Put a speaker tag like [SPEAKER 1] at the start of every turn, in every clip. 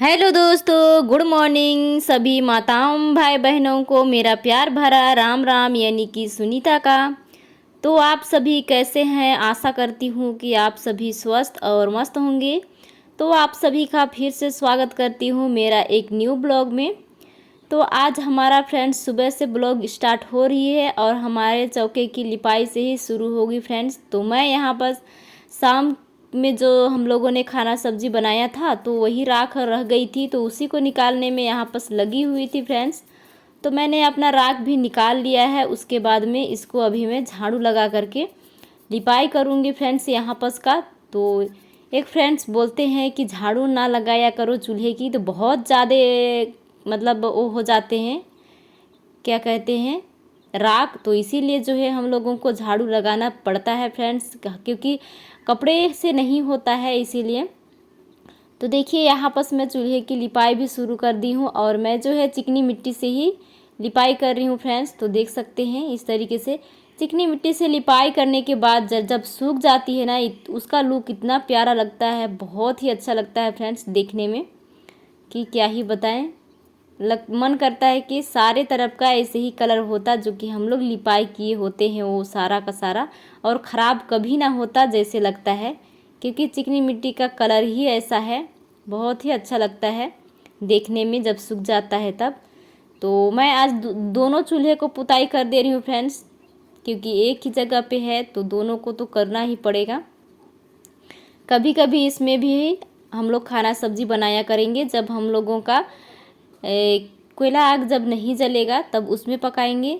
[SPEAKER 1] Hello दोस्तों, good morning सभी माताओं भाई बहनों को मेरा प्यार भरा राम राम यानी कि सुनीता का। तो आप सभी कैसे हैं? आशा करती हूँ कि आप सभी स्वस्थ और मस्त होंगे। तो आप सभी का फिर से स्वागत करती हूँ मेरा एक न्यू ब्लॉग में। तो आज हमारा फ्रेंड्स सुबह से ब्लॉग स्टार्ट हो रही है और हमारे चौके की लिपाई से ही शुरू होगी फ्रेंड्स। तो मैं यहाँ पर शाम में जो हम लोगों ने खाना सब्जी बनाया था तो वही राख रह गई थी, तो उसी को निकालने में यहाँ पर लगी हुई थी फ्रेंड्स। तो मैंने अपना राख भी निकाल लिया है। उसके बाद में इसको अभी मैं झाड़ू लगा करके लिपाई करूँगी फ्रेंड्स यहाँ पर का। तो एक फ्रेंड्स बोलते हैं कि झाड़ू ना लगाया करो चूल्हे की, तो बहुत ज़्यादा मतलब वो हो जाते हैं, क्या कहते हैं, राख। तो इसीलिए जो है हम लोगों को झाड़ू लगाना पड़ता है फ्रेंड्स, क्योंकि कपड़े से नहीं होता है इसीलिए। तो देखिए यहाँ पर मैं चूल्हे की लिपाई भी शुरू कर दी हूँ और मैं जो है चिकनी मिट्टी से ही लिपाई कर रही हूँ फ्रेंड्स। तो देख सकते हैं इस तरीके से चिकनी मिट्टी से लिपाई करने के बाद जब सूख जाती है ना, उसका लुक इतना प्यारा लगता है, बहुत ही अच्छा लगता है फ्रेंड्स देखने में कि क्या ही बताएं। मन करता है कि सारे तरफ का ऐसे ही कलर होता जो कि हम लोग लिपाई किए होते हैं, वो सारा का सारा, और ख़राब कभी ना होता जैसे लगता है, क्योंकि चिकनी मिट्टी का कलर ही ऐसा है। बहुत ही अच्छा लगता है देखने में जब सूख जाता है तब। तो मैं आज दोनों चूल्हे को पुताई कर दे रही हूँ फ्रेंड्स, क्योंकि एक ही जगह पे है तो दोनों को तो करना ही पड़ेगा। कभी कभी इसमें भी हम लोग खाना सब्जी बनाया करेंगे, जब हम लोगों का कोयला आग जब नहीं जलेगा तब उसमें पकाएंगे।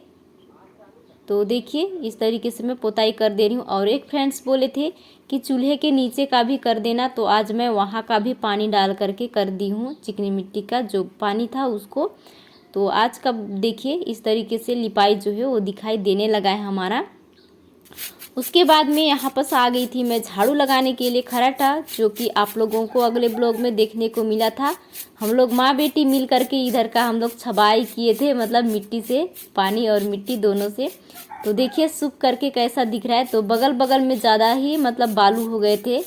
[SPEAKER 1] तो देखिए इस तरीके से मैं पोताई कर दे रही हूँ। और एक फ्रेंड्स बोले थे कि चूल्हे के नीचे का भी कर देना, तो आज मैं वहाँ का भी पानी डाल करके कर दी हूँ, चिकनी मिट्टी का जो पानी था उसको। तो आज का देखिए इस तरीके से लिपाई जो है वो दिखाई देने लगा है हमारा। उसके बाद में यहाँ पर आ गई थी मैं झाड़ू लगाने के लिए खराटा, जो कि आप लोगों को अगले ब्लॉग में देखने को मिला था। हम लोग माँ बेटी मिल करके इधर का हम लोग छबाई किए थे, मतलब मिट्टी से, पानी और मिट्टी दोनों से। तो देखिए सूख करके कैसा दिख रहा है। तो बगल बगल में ज़्यादा ही मतलब बालू हो गए थे,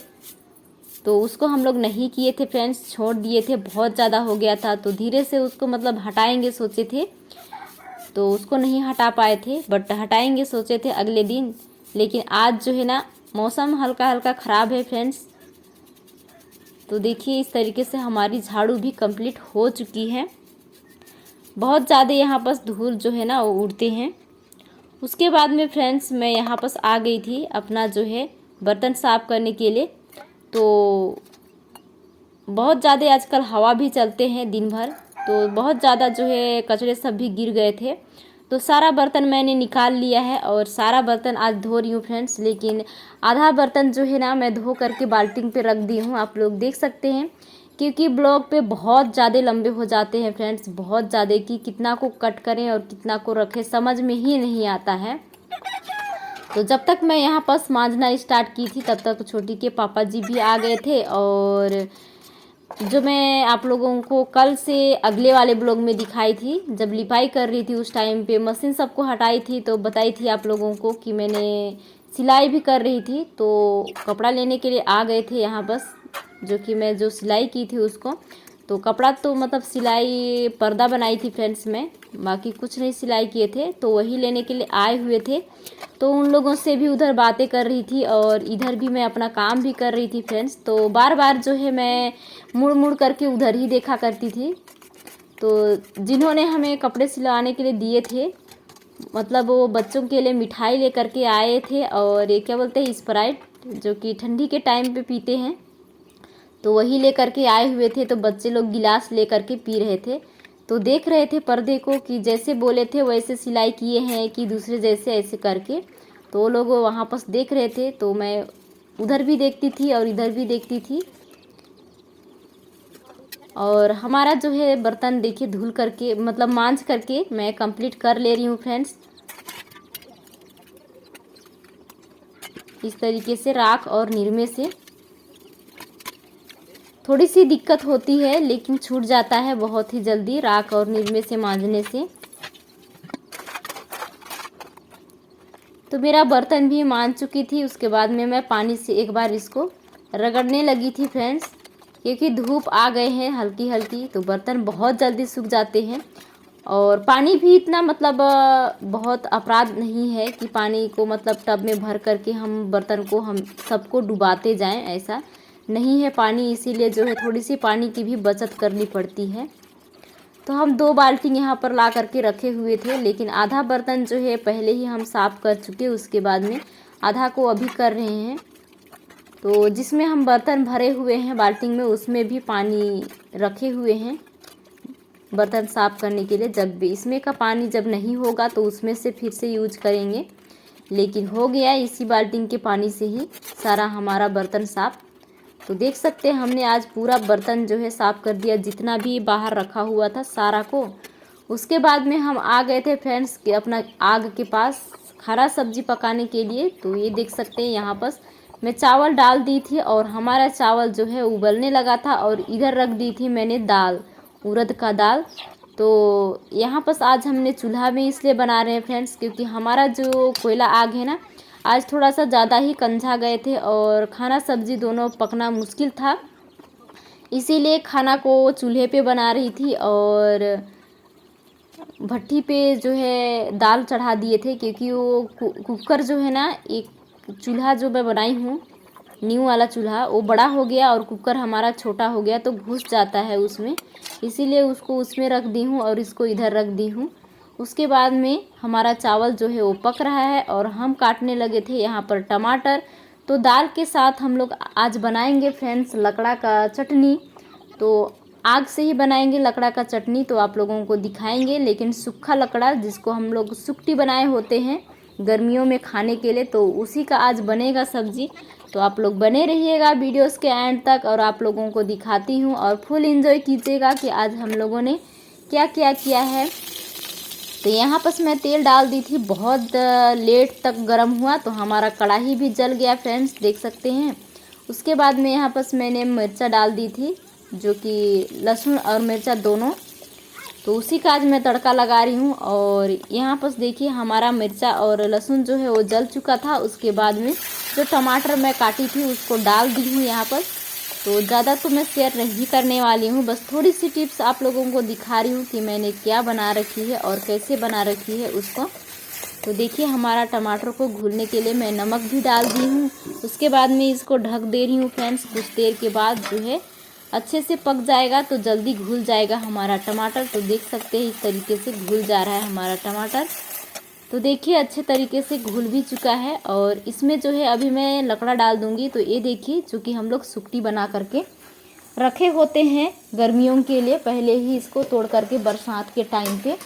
[SPEAKER 1] तो उसको हम लोग नहीं किए थे फ्रेंड्स, छोड़ दिए थे, बहुत ज़्यादा हो गया था। तो धीरे से उसको मतलब हटाएंगे सोचे थे, तो उसको नहीं हटा पाए थे, बट हटाएंगे सोचे थे अगले दिन। लेकिन आज जो है ना मौसम हल्का हल्का ख़राब है फ्रेंड्स। तो देखिए इस तरीके से हमारी झाड़ू भी कंप्लीट हो चुकी है। बहुत ज़्यादा यहाँ पर धूल जो है ना वो उड़ते हैं। उसके बाद में फ्रेंड्स मैं यहाँ पर आ गई थी अपना जो है बर्तन साफ़ करने के लिए। तो बहुत ज़्यादा आजकल हवा भी चलते हैं दिन भर, तो बहुत ज़्यादा जो है कचरे सब भी गिर गए थे। तो सारा बर्तन मैंने निकाल लिया है और सारा बर्तन आज धो रही हूँ फ्रेंड्स। लेकिन आधा बर्तन जो है ना मैं धो करके बाल्टी पे रख दी हूँ, आप लोग देख सकते हैं, क्योंकि ब्लॉग पे बहुत ज़्यादा लंबे हो जाते हैं फ्रेंड्स, बहुत ज़्यादा, कि कितना को कट करें और कितना को रखें समझ में ही नहीं आता है। तो जब तक मैं यहाँ पर मांजना स्टार्ट की थी तब तक छोटी के पापा जी भी आ गए थे। और जो मैं आप लोगों को कल से अगले वाले ब्लॉग में दिखाई थी, जब लिपाई कर रही थी उस टाइम पे मशीन सबको हटाई थी, तो बताई थी आप लोगों को कि मैंने सिलाई भी कर रही थी। तो कपड़ा लेने के लिए आ गए थे यहाँ बस, जो कि मैं जो सिलाई की थी उसको। तो कपड़ा तो मतलब सिलाई पर्दा बनाई थी फ्रेंड्स में, बाकी कुछ नहीं सिलाई किए थे, तो वही लेने के लिए आए हुए थे। तो उन लोगों से भी उधर बातें कर रही थी और इधर भी मैं अपना काम भी कर रही थी फ्रेंड्स। तो बार बार जो है मैं मुड़ मुड़ करके उधर ही देखा करती थी। तो जिन्होंने हमें कपड़े सिलाने के लिए दिए थे, मतलब वो बच्चों के लिए मिठाई लेकर के आए थे, और ये क्या बोलते हैं, स्प्राइट, जो कि ठंडी के टाइम पे पीते हैं, तो वही लेकर के आए हुए थे। तो बच्चे लोग गिलास लेकर के पी रहे थे, तो देख रहे थे पर्दे को कि जैसे बोले थे वैसे सिलाई किए हैं कि दूसरे जैसे, ऐसे करके। तो वो लोग वहाँ पर देख रहे थे, तो मैं उधर भी देखती थी और इधर भी देखती थी। और हमारा जो है बर्तन देखिए धुल करके मतलब मांज करके मैं कंप्लीट कर ले रही हूँ फ्रेंड्स। इस तरीके से राख और निरमे से थोड़ी सी दिक्कत होती है, लेकिन छूट जाता है बहुत ही जल्दी राख और निरमे से मांजने से। तो मेरा बर्तन भी मांज चुकी थी, उसके बाद में मैं पानी से एक बार इसको रगड़ने लगी थी फ्रेंड्स। क्योंकि धूप आ गए हैं हल्की हल्की, तो बर्तन बहुत जल्दी सूख जाते हैं। और पानी भी इतना मतलब बहुत अपराध नहीं है कि पानी को मतलब टब में भर करके हम बर्तन को हम सबको डुबाते जाएं, ऐसा नहीं है पानी। इसीलिए जो है थोड़ी सी पानी की भी बचत करनी पड़ती है। तो हम 2 बाल्टी यहाँ पर ला करके रखे हुए थे, लेकिन आधा बर्तन जो है पहले ही हम साफ़ कर चुके, उसके बाद में आधा को अभी कर रहे हैं। तो जिसमें हम बर्तन भरे हुए हैं बाल्टी में, उसमें भी पानी रखे हुए हैं बर्तन साफ़ करने के लिए। जब भी इसमें का पानी जब नहीं होगा तो उसमें से फिर से यूज करेंगे, लेकिन हो गया इसी बाल्टी के पानी से ही सारा हमारा बर्तन साफ़। तो देख सकते हैं हमने आज पूरा बर्तन जो है साफ़ कर दिया, जितना भी बाहर रखा हुआ था सारा को। उसके बाद में हम आ गए थे फ्रेंड्स कि अपना आग के पास हरा सब्जी पकाने के लिए। तो ये देख सकते हैं यहाँ पर मैं चावल डाल दी थी और हमारा चावल जो है उबलने लगा था, और इधर रख दी थी मैंने दाल, उड़द का दाल। तो यहाँ पर आज हमने चूल्हा में इसलिए बना रहे हैं फ्रेंड्स, क्योंकि हमारा जो कोयला आग है ना, आज थोड़ा सा ज़्यादा ही कंझा गए थे और खाना सब्जी दोनों पकना मुश्किल था। इसीलिए खाना को चूल्हे पे बना रही थी और भट्टी पे जो है दाल चढ़ा दिए थे, क्योंकि वो कुकर जो है ना, एक चूल्हा जो मैं बनाई हूँ न्यू वाला चूल्हा, वो बड़ा हो गया और कुकर हमारा छोटा हो गया, तो घुस जाता है उसमें। इसीलिए उसको उसमें रख दी हूँ और इसको इधर रख दी हूँ। उसके बाद में हमारा चावल जो है वो पक रहा है और हम काटने लगे थे यहाँ पर टमाटर। तो दाल के साथ हम लोग आज बनाएंगे फ्रेंड्स लकड़ा का चटनी। तो आग से ही बनाएंगे लकड़ा का चटनी, तो आप लोगों को दिखाएंगे, लेकिन सूखा लकड़ा जिसको हम लोग सुकटी बनाए होते हैं गर्मियों में खाने के लिए, तो उसी का आज बनेगा सब्जी। तो आप लोग बने रहिएगा वीडियोस के एंड तक, और आप लोगों को दिखाती हूँ और फुल एंजॉय कीजिएगा कि आज हम लोगों ने क्या क्या किया है। तो यहाँ पर मैं तेल डाल दी थी, बहुत लेट तक गर्म हुआ, तो हमारा कढ़ाई भी जल गया फ्रेंड्स, देख सकते हैं। उसके बाद में यहाँ पर मैंने मिर्चा डाल दी थी, जो कि लहसुन और मिर्चा दोनों। तो उसी का आज मैं तड़का लगा रही हूँ। और यहाँ पर देखिए हमारा मिर्चा और लहसुन जो है वो जल चुका था। उसके बाद में जो टमाटर मैं काटी थी उसको डाल दी हूँ यहाँ पर। तो ज़्यादा तो मैं शेयर नहीं करने वाली हूँ, बस थोड़ी सी टिप्स आप लोगों को दिखा रही हूँ कि मैंने क्या बना रखी है और कैसे बना रखी है उसको। तो देखिए हमारा टमाटर को घुलने के लिए मैं नमक भी डाल दी हूँ। उसके बाद में इसको ढक दे रही हूँ फ्रेंड्स। कुछ देर के बाद जो है अच्छे से पक जाएगा, तो जल्दी घुल जाएगा हमारा टमाटर। तो देख सकते हैं इस तरीके से घुल जा रहा है हमारा टमाटर। तो देखिए अच्छे तरीके से घुल भी चुका है। और इसमें जो है अभी मैं लकड़ा डाल दूंगी। तो ये देखिए जो कि हम लोग सुकटी बना करके रखे होते हैं गर्मियों के लिए, पहले ही इसको तोड़ करके बरसात के टाइम पे,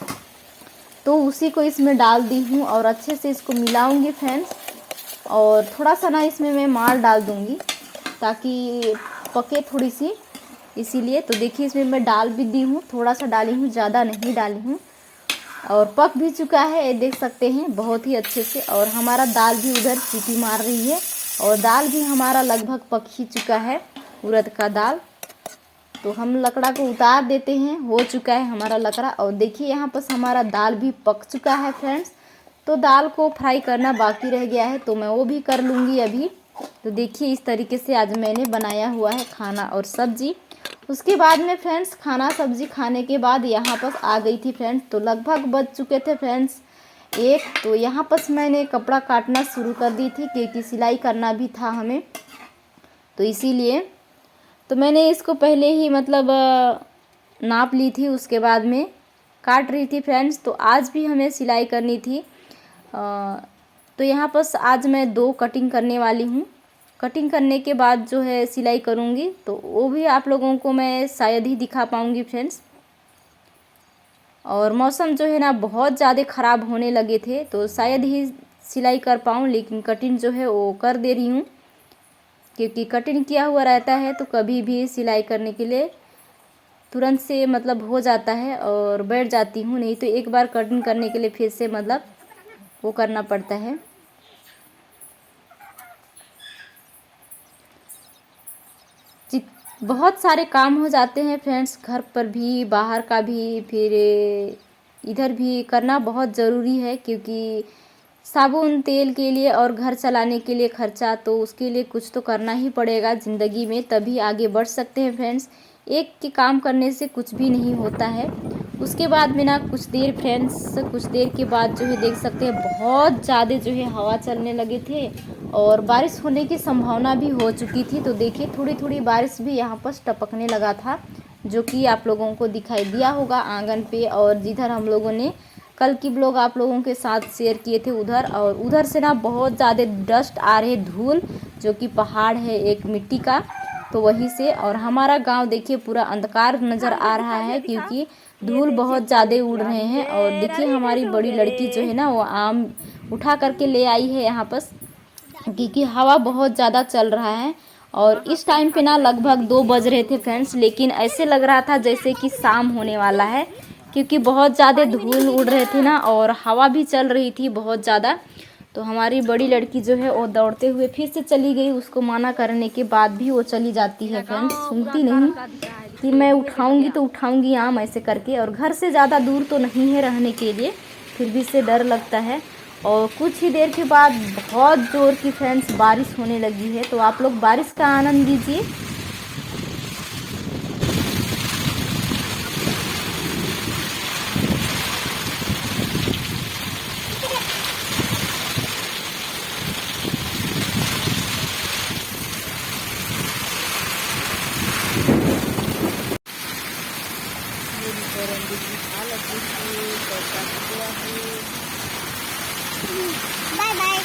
[SPEAKER 1] तो उसी को इसमें डाल दी हूँ और अच्छे से इसको मिलाऊंगी फ्रेंड्स। और थोड़ा सा ना इसमें मैं मार डाल दूंगी ताकि पके थोड़ी सी, इसीलिए। तो देखिए इसमें मैं डाल भी दी हूँ, थोड़ा सा डाली हूँ, ज़्यादा नहीं डाली हूँ। और पक भी चुका है, ये देख सकते हैं बहुत ही अच्छे से। और हमारा दाल भी उधर सीटी मार रही है और दाल भी हमारा लगभग पक ही चुका है, उड़द का दाल। तो हम लकड़ा को उतार देते हैं, हो चुका है हमारा लकड़ा। और देखिए यहाँ पर हमारा दाल भी पक चुका है फ्रेंड्स। तो दाल को फ्राई करना बाकी रह गया है, तो मैं वो भी कर लूँगी अभी। तो देखिए इस तरीके से आज मैंने बनाया हुआ है खाना और सब्जी। उसके बाद में फ्रेंड्स खाना सब्जी खाने के बाद यहाँ पर आ गई थी फ्रेंड्स। तो लगभग बज चुके थे फ्रेंड्स 1। तो यहाँ पर मैंने कपड़ा काटना शुरू कर दी थी, क्योंकि सिलाई करना भी था हमें, तो इसीलिए। तो मैंने इसको पहले ही मतलब नाप ली थी, उसके बाद में काट रही थी फ्रेंड्स। तो आज भी हमें सिलाई करनी थी। तो यहाँ पर आज मैं 2 कटिंग करने वाली हूँ। कटिंग करने के बाद जो है सिलाई करूँगी, तो वो भी आप लोगों को मैं शायद ही दिखा पाऊँगी फ्रेंड्स। और मौसम जो है ना बहुत ज़्यादा ख़राब होने लगे थे, तो शायद ही सिलाई कर पाऊँ, लेकिन कटिंग जो है वो कर दे रही हूँ, क्योंकि कटिंग किया हुआ रहता है तो कभी भी सिलाई करने के लिए तुरंत से मतलब हो जाता है और बैठ जाती हूँ। नहीं तो एक बार कटिंग करने के लिए फिर से मतलब वो करना पड़ता है। बहुत सारे काम हो जाते हैं फ्रेंड्स, घर पर भी बाहर का भी, फिर इधर भी करना बहुत ज़रूरी है, क्योंकि साबुन तेल के लिए और घर चलाने के लिए खर्चा, तो उसके लिए कुछ तो करना ही पड़ेगा ज़िंदगी में, तभी आगे बढ़ सकते हैं फ्रेंड्स। एक के काम करने से कुछ भी नहीं होता है। उसके बाद में ना कुछ देर फ्रेंड्स, कुछ देर के बाद जो है देख सकते हैं बहुत ज़्यादा जो है हवा चलने लगे थे और बारिश होने की संभावना भी हो चुकी थी। तो देखिए थोड़ी थोड़ी बारिश भी यहाँ पर टपकने लगा था, जो कि आप लोगों को दिखाई दिया होगा आंगन पे। और जिधर हम लोगों ने कल की ब्लॉग आप लोगों के साथ शेयर किए थे उधर, और उधर से ना बहुत ज़्यादा डस्ट आ रहे, धूल, जो कि पहाड़ है एक मिट्टी का, तो वहीं से। और हमारा गांव देखिए पूरा अंधकार नज़र आ रहा है क्योंकि धूल बहुत ज़्यादा उड़ रहे हैं। और देखिए हमारी बड़ी लड़की जो है ना वो आम उठा करके ले आई है यहाँ पर, क्योंकि हवा बहुत ज़्यादा चल रहा है। और इस टाइम पे ना लगभग 2 बज रहे थे फ्रेंड्स, लेकिन ऐसे लग रहा था जैसे कि शाम होने वाला है, क्योंकि बहुत ज़्यादा धूल उड़ रहे थे ना और हवा भी चल रही थी बहुत ज़्यादा। तो हमारी बड़ी लड़की जो है वो दौड़ते हुए फिर से चली गई, उसको मना करने के बाद भी वो चली जाती है फ्रेंड्स, सुनती नहीं कि मैं उठाऊंगी तो उठाऊंगी आम, ऐसे करके। और घर से ज़्यादा दूर तो नहीं है रहने के लिए, फिर भी से डर लगता है। और कुछ ही देर के बाद बहुत ज़ोर की फ्रेंड्स बारिश होने लगी है, तो आप लोग बारिश का आनंद लीजिए। Bye bye.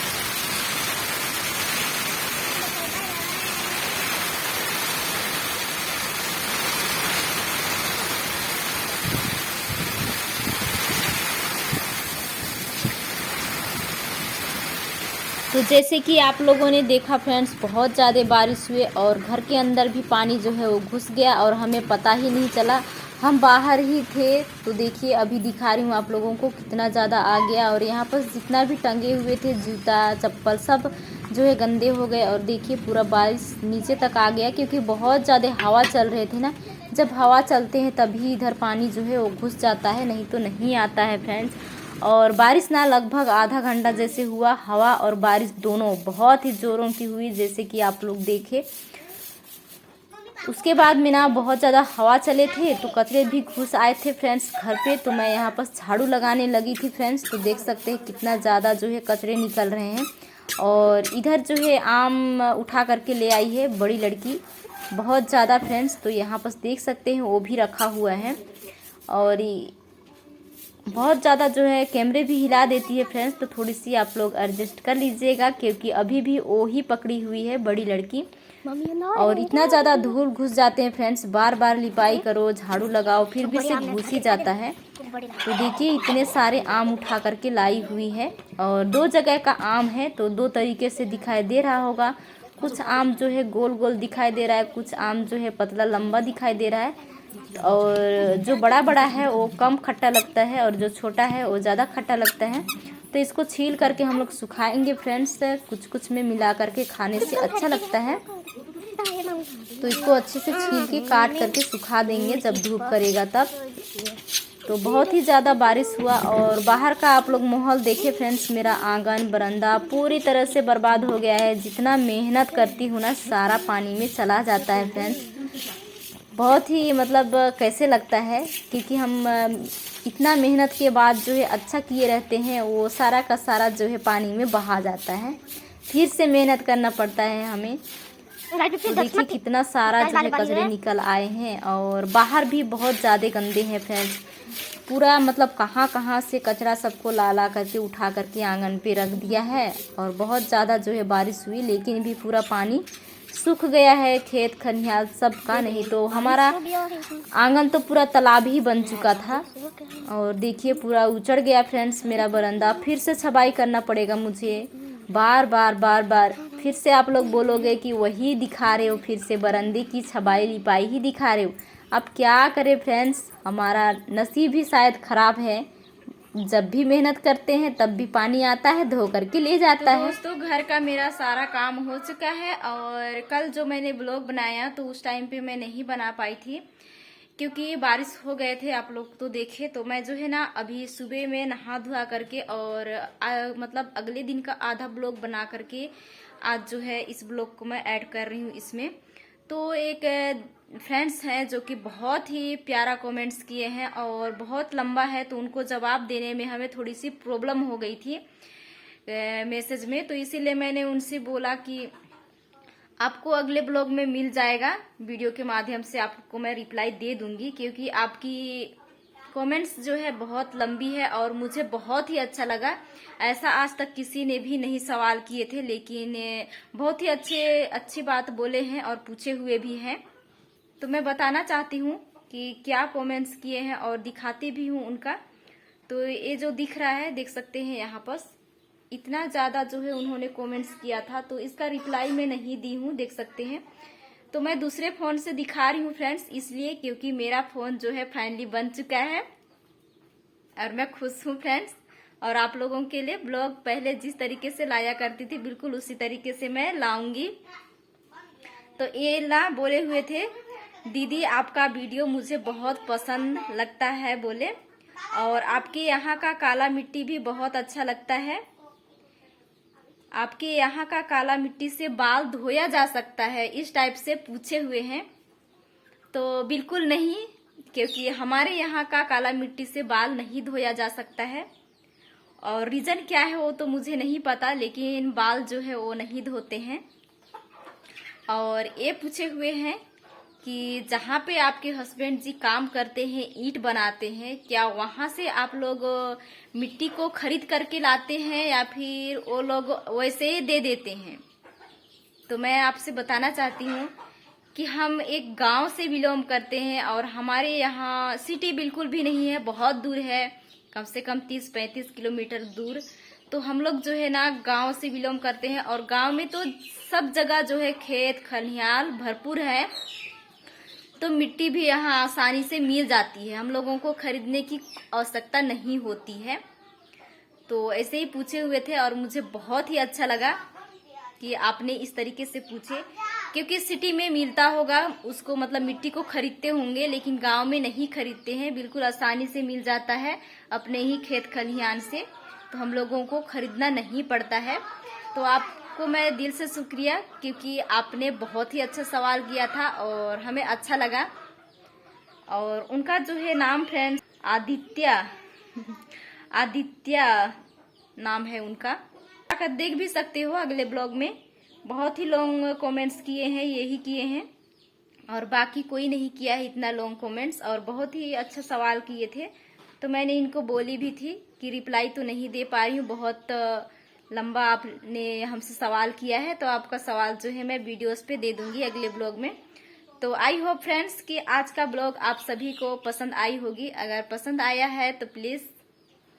[SPEAKER 1] तो जैसे कि आप लोगों ने देखा फ्रेंड्स, बहुत ज़्यादा बारिश हुई और घर के अंदर भी पानी जो है वो घुस गया और हमें पता ही नहीं चला, हम बाहर ही थे। तो देखिए अभी दिखा रही हूँ आप लोगों को कितना ज़्यादा आ गया, और यहाँ पर जितना भी टंगे हुए थे जूता चप्पल सब जो है गंदे हो गए। और देखिए पूरा बारिश नीचे तक आ गया, क्योंकि बहुत ज़्यादा हवा चल रहे थे ना, जब हवा चलते हैं तभी इधर पानी जो है वो घुस जाता है, नहीं तो नहीं आता है फ्रेंड्स। और बारिश ना लगभग आधा घंटा जैसे हुआ, हवा और बारिश दोनों बहुत ही ज़ोरों की हुई, जैसे कि आप लोग देखे। उसके बाद में ना बहुत ज़्यादा हवा चले थे तो कचरे भी घुस आए थे फ्रेंड्स घर पे, तो मैं यहाँ पर झाड़ू लगाने लगी थी फ्रेंड्स। तो देख सकते हैं कितना ज़्यादा जो है कचरे निकल रहे हैं। और इधर जो है आम उठा करके ले आई है बड़ी लड़की, बहुत ज़्यादा फ्रेंड्स। तो यहाँ पर देख सकते हैं वो भी रखा हुआ है, और बहुत ज़्यादा जो है कैमरे भी हिला देती है फ्रेंड्स, तो थोड़ी सी आप लोग एडजस्ट कर लीजिएगा, क्योंकि अभी भी वो ही पकड़ी हुई है बड़ी लड़की। और इतना ज़्यादा धूल घुस जाते हैं फ्रेंड्स, बार बार लिपाई करो झाड़ू लगाओ फिर भी से घुस ही जाता है। तो देखिए इतने सारे आम उठा करके लाई हुई है, और 2 जगह का आम है, तो 2 तरीके से दिखाई दे रहा होगा। कुछ आम जो है गोल गोल दिखाई दे रहा है, कुछ आम जो है पतला लंबा दिखाई दे रहा है। और जो बड़ा बड़ा है वो कम खट्टा लगता है, और जो छोटा है वो ज़्यादा खट्टा लगता है। तो इसको छील करके हम लोग सुखाएंगे फ्रेंड्स, कुछ कुछ में मिला करके खाने से अच्छा लगता है। तो इसको अच्छे से छील के काट करके सुखा देंगे जब धूप करेगा तब। तो बहुत ही ज़्यादा बारिश हुआ, और बाहर का आप लोग माहौल देखे फ्रेंड्स, मेरा आंगन बरामदा पूरी तरह से बर्बाद हो गया है। जितना मेहनत करती हूँ ना सारा पानी में चला जाता है फ्रेंड्स। बहुत ही मतलब कैसे लगता है, क्योंकि हम इतना मेहनत के बाद जो है अच्छा किए रहते हैं, वो सारा का सारा जो है पानी में बहा जाता है, फिर से मेहनत करना पड़ता है हमें। तो देखिए कितना सारा जो है कचरे निकल आए हैं, और बाहर भी बहुत ज़्यादा गंदे हैं फ्रेंड्स। पूरा मतलब कहाँ कहाँ से कचरा सबको ला ला करके उठा करके आंगन पे रख दिया है। और बहुत ज़्यादा जो है बारिश हुई, लेकिन भी पूरा पानी सूख गया है खेत खलिहान सब का, नहीं तो हमारा आंगन तो पूरा तालाब ही बन चुका था। और देखिए पूरा उजड़ गया फ्रेंड्स मेरा बरामदा, फिर से छबाई करना पड़ेगा मुझे बार बार बार बार। फिर से आप लोग बोलोगे कि वही दिखा रहे हो, फिर से बरामदे की छबाई लिपाई ही दिखा रहे हो। अब क्या करें फ्रेंड्स, हमारा नसीब ही शायद ख़राब है, जब भी मेहनत करते हैं तब भी पानी आता है धो करके ले जाता है। दोस्तों घर का मेरा सारा काम हो चुका है, और कल जो मैंने ब्लॉग बनाया तो उस टाइम पे मैं नहीं बना पाई थी, क्योंकि बारिश हो गए थे, आप लोग तो देखे। तो मैं जो है ना अभी सुबह में नहा धुआ करके और मतलब अगले दिन का आधा ब्लॉग बना करके आज जो है इस ब्लॉग को मैं ऐड कर रही हूँ इसमें। तो एक फ्रेंड्स हैं जो कि बहुत ही प्यारा कमेंट्स किए हैं और बहुत लंबा है, तो उनको जवाब देने में हमें थोड़ी सी प्रॉब्लम हो गई थी मैसेज में। तो इसीलिए मैंने उनसे बोला कि आपको अगले ब्लॉग में मिल जाएगा, वीडियो के माध्यम से आपको मैं रिप्लाई दे दूंगी, क्योंकि आपकी कमेंट्स जो है बहुत लंबी है और मुझे बहुत ही अच्छा लगा। ऐसा आज तक किसी ने भी नहीं सवाल किए थे, लेकिन बहुत ही अच्छी बात बोले हैं और पूछे हुए भी हैं। तो मैं बताना चाहती हूँ कि क्या कमेंट्स किए हैं और दिखाती भी हूँ उनका। तो ये जो दिख रहा है देख सकते हैं, यहाँ पर इतना ज़्यादा जो है उन्होंने कमेंट्स किया था, तो इसका रिप्लाई मैं नहीं दी हूँ, देख सकते हैं। तो मैं दूसरे फ़ोन से दिखा रही हूँ फ्रेंड्स, इसलिए क्योंकि मेरा फ़ोन जो है फाइनली बन चुका है और मैं खुश हूँ फ्रेंड्स। और आप लोगों के लिए ब्लॉग पहले जिस तरीके से लाया करती थी बिल्कुल उसी तरीके से मैं लाऊंगी। तो ये बोले हुए थे, दीदी आपका वीडियो मुझे बहुत पसंद लगता है बोले, और आपके यहाँ का काला मिट्टी भी बहुत अच्छा लगता है। आपके यहाँ का काला मिट्टी से बाल धोया जा सकता है, इस टाइप से पूछे हुए हैं। तो बिल्कुल नहीं, क्योंकि हमारे यहाँ का काला मिट्टी से बाल नहीं धोया जा सकता है। और रीज़न क्या है वो तो मुझे नहीं पता, लेकिन बाल जो है वो नहीं धोते हैं। और ये पूछे हुए हैं कि जहाँ पे आपके हस्बैंड जी काम करते हैं, ईंट बनाते हैं, क्या वहाँ से आप लोग मिट्टी को खरीद करके लाते हैं या फिर वो लोग वैसे ही दे देते हैं? तो मैं आपसे बताना चाहती हूँ कि हम एक गांव से बिलोंग करते हैं और हमारे यहाँ सिटी बिल्कुल भी नहीं है, बहुत दूर है, कम से कम 30-35 किलोमीटर दूर। तो हम लोग जो है ना गांव से बिलोंग करते हैं और गांव में तो सब जगह जो है खेत खलिहान भरपूर है, तो मिट्टी भी यहाँ आसानी से मिल जाती है, हम लोगों को खरीदने की आवश्यकता नहीं होती है। तो ऐसे ही पूछे हुए थे और मुझे बहुत ही अच्छा लगा कि आपने इस तरीके से पूछे, क्योंकि सिटी में मिलता होगा उसको, मतलब मिट्टी को खरीदते होंगे, लेकिन गांव में नहीं खरीदते हैं, बिल्कुल आसानी से मिल जाता है अपने ही खेत खलिहान से, तो हम लोगों को खरीदना नहीं पड़ता है। तो आपको मैं दिल से शुक्रिया, क्योंकि आपने बहुत ही अच्छा सवाल किया था और हमें अच्छा लगा। और उनका जो है नाम फ्रेंड्स आदित्य नाम है उनका, आकर देख भी सकते हो अगले ब्लॉग में। बहुत ही लॉन्ग कमेंट्स किए हैं, यही किए हैं और बाकी कोई नहीं किया है इतना लॉन्ग कमेंट्स, और बहुत ही अच्छा सवाल किए थे। तो मैंने इनको बोली भी थी कि रिप्लाई तो नहीं दे पा रही हूँ, बहुत लंबा आपने हमसे सवाल किया है, तो आपका सवाल जो है मैं वीडियोस पे दे दूंगी अगले ब्लॉग में। तो आई होप फ्रेंड्स कि आज का ब्लॉग आप सभी को पसंद आई होगी। अगर पसंद आया है तो प्लीज़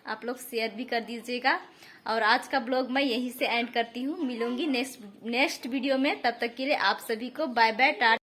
[SPEAKER 1] आप लोग शेयर भी कर दीजिएगा। और आज का ब्लॉग मैं यहीं से एंड करती हूँ, मिलूंगी नेक्स्ट वीडियो में। तब तक के लिए आप सभी को बाय बाय, टाटा।